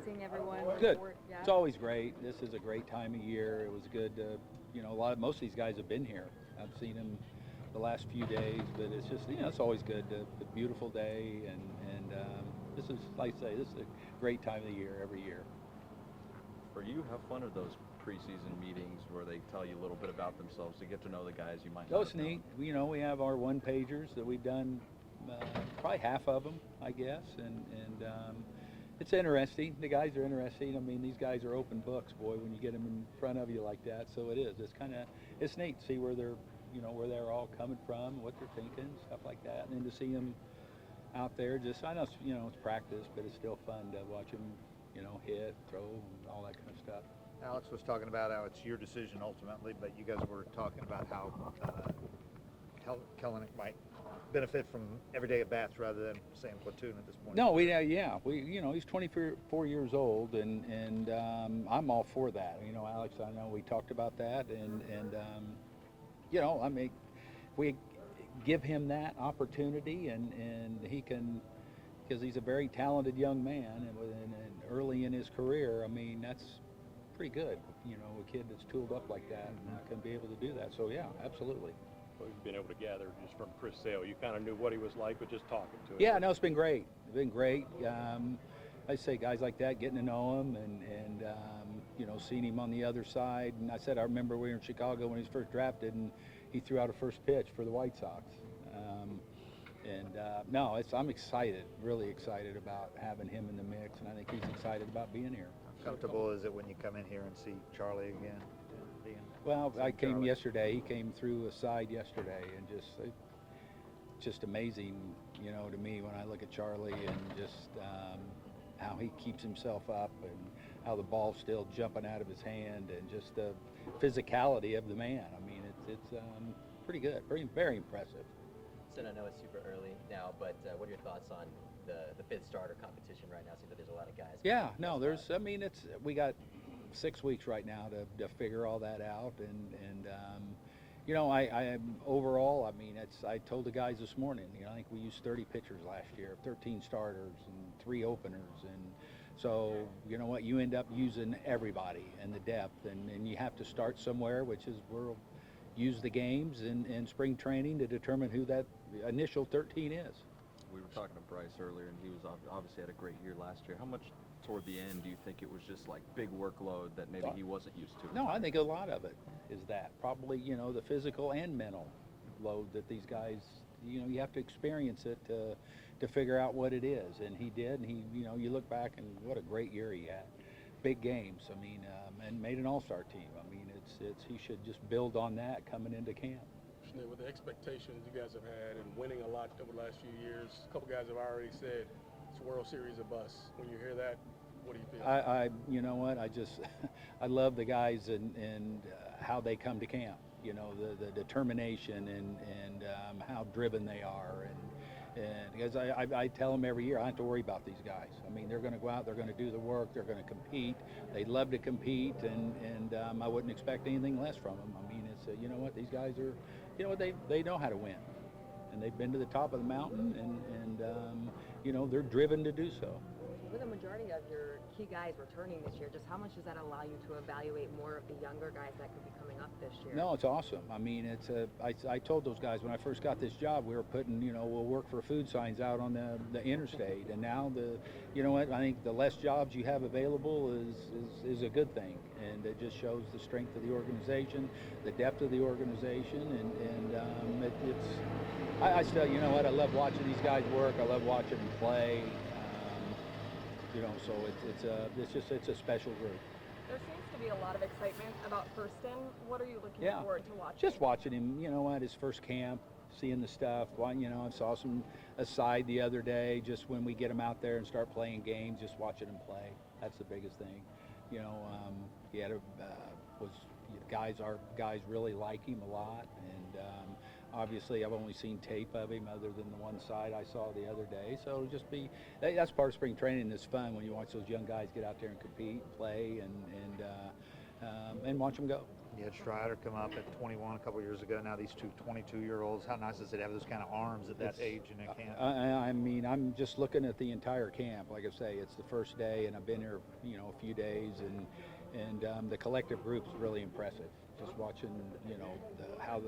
seeing everyone? Good. Yeah. It's always great. This is a great time of year. It was good to, most of these guys have been here. I've seen them the last few days, but it's just, it's always good. A beautiful day, and this is, like I say, this is a great time of the year every year. For you, how fun are those preseason meetings where they tell you a little bit about themselves to get to know the guys you might not It's have known? neat. We have our one-pagers that we've done, probably half of them, I guess, and it's interesting. The guys are interesting. I mean, these guys are open books, boy, when you get them in front of you like that. So it is. It's neat to see where where they're all coming from, what they're thinking, stuff like that, and then to see them out there. I know, it's practice, but it's still fun to watch them, hit, throw, and all that kind of stuff. Alex was talking about how it's your decision ultimately, but you guys were talking about how Kellenick might benefit from everyday at bats rather than saying platoon at this point. No, he's 24 years old, and I'm all for that. Alex, I know we talked about that, and I mean, we give him that opportunity, and he can, because he's a very talented young man, and early in his career, I mean, that's pretty good. A kid that's tooled up like that and can be able to do that. So yeah, absolutely. Well, you've been able to gather just from Chris Sale. You kind of knew what he was like, but just talking to him. Yeah, no, it's been great. I say guys like that, getting to know him and seeing him on the other side. And I remember we were in Chicago when he was first drafted, and he threw out a first pitch for the White Sox. I'm excited, really excited about having him in the mix, and I think he's excited about being here. How comfortable is it when you come in here and see Charlie again? Well, I came yesterday. He came through a side yesterday, and just amazing, to me when I look at Charlie and just how he keeps himself up and how the ball's still jumping out of his hand and just the physicality of the man. I mean, it's pretty good, very impressive. Sid, I know it's super early now, but what are your thoughts on the fifth starter competition right now? It seems like there's a lot of guys. Yeah, no, we got 6 weeks right now to figure all that out, and I overall, I mean, I told the guys this morning, I think we used 30 pitchers last year, 13 starters and 3 openers, and so you end up using everybody and the depth, and you have to start somewhere, which is we'll use the games and spring training to determine who that initial 13 is. We were talking to Bryce earlier, and he was obviously had a great year last year. How much toward the end do you think it was just like big workload that maybe he wasn't used to? No, I think a lot of it is that. Probably, the physical and mental load that these guys, you have to experience it to figure out what it is. And he did, and he, you look back and what a great year he had. Big games, I mean, and made an all-star team. I mean, he should just build on that coming into camp. With the expectations you guys have had and winning a lot over the last few years, a couple guys have already said it's World Series or bust. When you hear that, what do you feel? You know what? I love the guys and how they come to camp. The determination and how driven they are, and because I tell them every year I don't have to worry about these guys. I mean, they're going to go out, they're going to do the work, they're going to compete. They love to compete, and I wouldn't expect anything less from them. I mean, it's these guys are, they know how to win, and they've been to the top of the mountain, and they're driven to do so. With the majority of your key guys returning this year, just how much does that allow you to evaluate more of the younger guys that could be coming up this year? No, it's awesome. I mean, I told those guys when I first got this job, we were putting, we'll work for food signs out on the interstate, and now I think the less jobs you have available is a good thing, and it just shows the strength of the organization, the depth of the organization, and I still, I love watching these guys work. I love watching them play. So it's a special group. There seems to be a lot of excitement about Thurston. What are you looking forward to watching? Just watching him, at his first camp, seeing the stuff. I saw some aside the other day, just when we get him out there and start playing games, just watching him play. That's the biggest thing. He had our guys really like him a lot, and obviously I've only seen tape of him other than the one side I saw the other day. So it'll that's part of spring training. It's fun when you watch those young guys get out there and compete, play, and and watch them go. You had Strider come up at 21 a couple years ago. Now these two 22-year-olds. How nice is it to have those kind of arms at that age in a camp? I mean, I'm just looking at the entire camp. Like I say, it's the first day, and I've been here, a few days, and the collective group's really impressive. Just watching,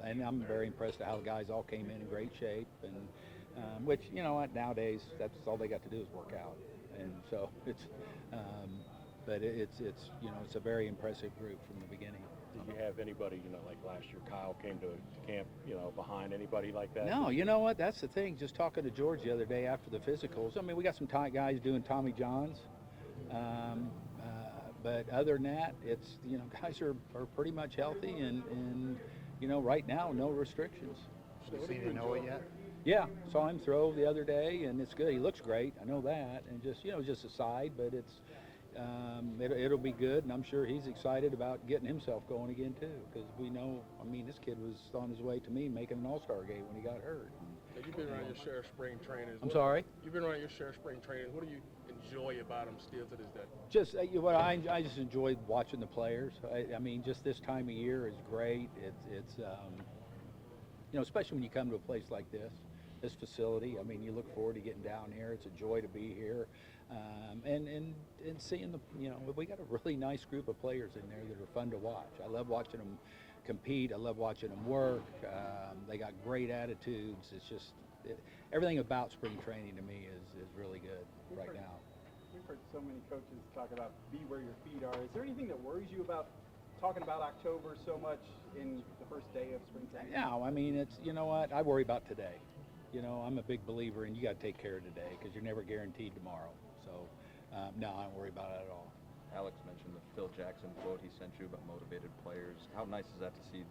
and I'm very impressed at how the guys all came in great shape, and which, nowadays that's all they got to do is work out, and so it's, but it's it's a very impressive group from the beginning. Did you have anybody, like last year Kyle came to camp, behind anybody like that? No, you know what? That's the thing. Just talking to George the other day after the physicals. I mean, we got some guys doing Tommy Johns. But other than that, it's, guys are pretty much healthy and right now, no restrictions. Have you seen him know it yet? Yeah, saw him throw the other day, and it's good. He looks great. I know that. And just, just a side, but it's, it'll be good, and I'm sure he's excited about getting himself going again too, because we know, this kid was on his way to me making an all-star game when he got hurt. Now, you've been around your share of spring trainers. I'm sorry? You've been around your share of spring trainers. What do you enjoy about them still to this day? Just I just enjoyed watching the players. I mean, just this time of year is great. It's especially when you come to a place like this facility. I mean, you look forward to getting down here. It's a joy to be here, and seeing we got a really nice group of players in there that are fun to watch. I love watching them compete. I love watching them work. They got great attitudes. It's just everything about spring training to me is really good right now. We've heard so many coaches talk about be where your feet are. Is there anything that worries you about talking about October so much in the first day of spring training? No, I mean, it's, I worry about today. I'm a big believer in you got to take care of today because you're never guaranteed tomorrow. So, no, I don't worry about it at all. Alex mentioned the Phil Jackson quote he sent you about motivated players. How nice is that to see,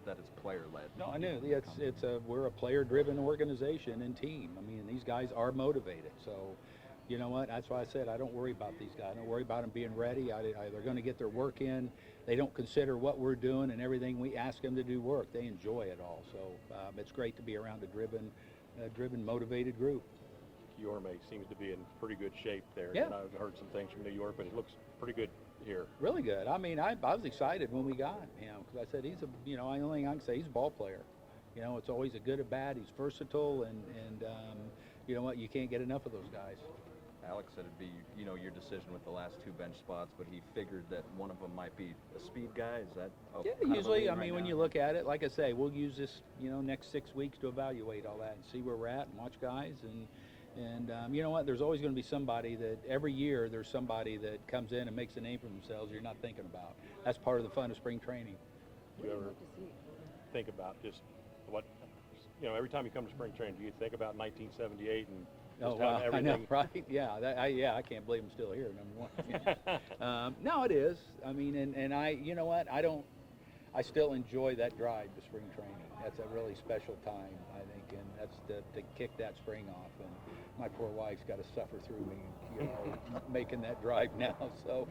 that it's player-led? No, I knew. We're a player-driven organization and team. I mean, these guys are motivated. So, you know what? That's why I said I don't worry about these guys. I don't worry about them being ready. They're going to get their work in. They don't consider what we're doing and everything we ask them to do work. They enjoy it all. So it's great to be around a driven, motivated group. Yorme seems to be in pretty good shape there. Yeah. And I've heard some things from New York, but it looks pretty good here. Really good. I mean, I was excited when we got him because I said he's the only thing I can say, he's a ball player. It's always a good at bat. He's versatile, and you know what? You can't get enough of those guys. Alex said it'd be, your decision with the last two bench spots, but he figured that one of them might be a speed guy. Is that Yeah, usually, when you look at it, like I say, we'll use this, next 6 weeks to evaluate all that and see where we're at and watch guys. And you know what? There's always going to be somebody that every year there's somebody that comes in and makes a name for themselves you're not thinking about. That's part of the fun of spring training. Do you ever think about just what, every time you come to spring training, do you think about 1978 and Oh, wow. I know, right? Yeah, I can't believe I'm still here, number one. No, it is. I mean, and I, you know what? I still enjoy that drive to spring training. That's a really special time, I think, and that's to kick that spring off. And my poor wife's got to suffer through me, making that drive now. So,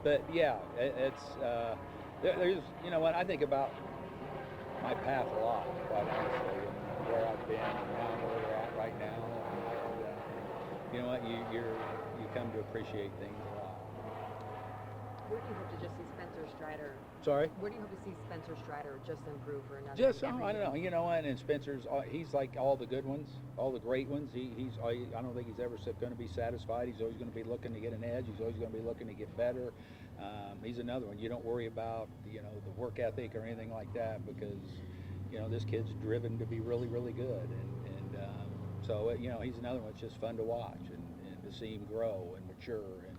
but yeah, it's, there's, I think about my path a lot, quite honestly, and where I've been and now where we're at right now. And you know what? You come to appreciate things a lot. Where do you hope to just see Spencer Strider? Sorry? Where do you hope to see Spencer Strider just improve for another? I don't know. You know what? And Spencer's, he's like all the good ones, all the great ones. I don't think he's ever going to be satisfied. He's always going to be looking to get an edge. He's always going to be looking to get better. He's another one. You don't worry about, the work ethic or anything like that because, this kid's driven to be really, really good. And so, he's another one. It's just fun to watch and to see him grow and mature and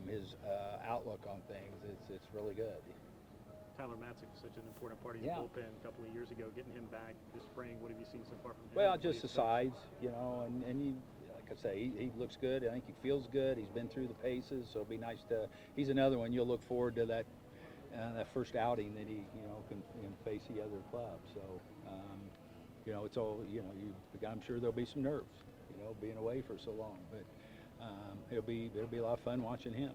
his outlook on things. It's really good. Tyler Matzik was such an important part of your bullpen a couple of years ago. Getting him back this spring, what have you seen so far from him? Well, just the sides, and you, like I say, he looks good. I think he feels good. He's been through the paces, so it'll be nice to. He's another one you'll look forward to that first outing that he can face the other club. So it's all I'm sure there'll be some nerves, being away for so long, but it'll be a lot of fun watching him.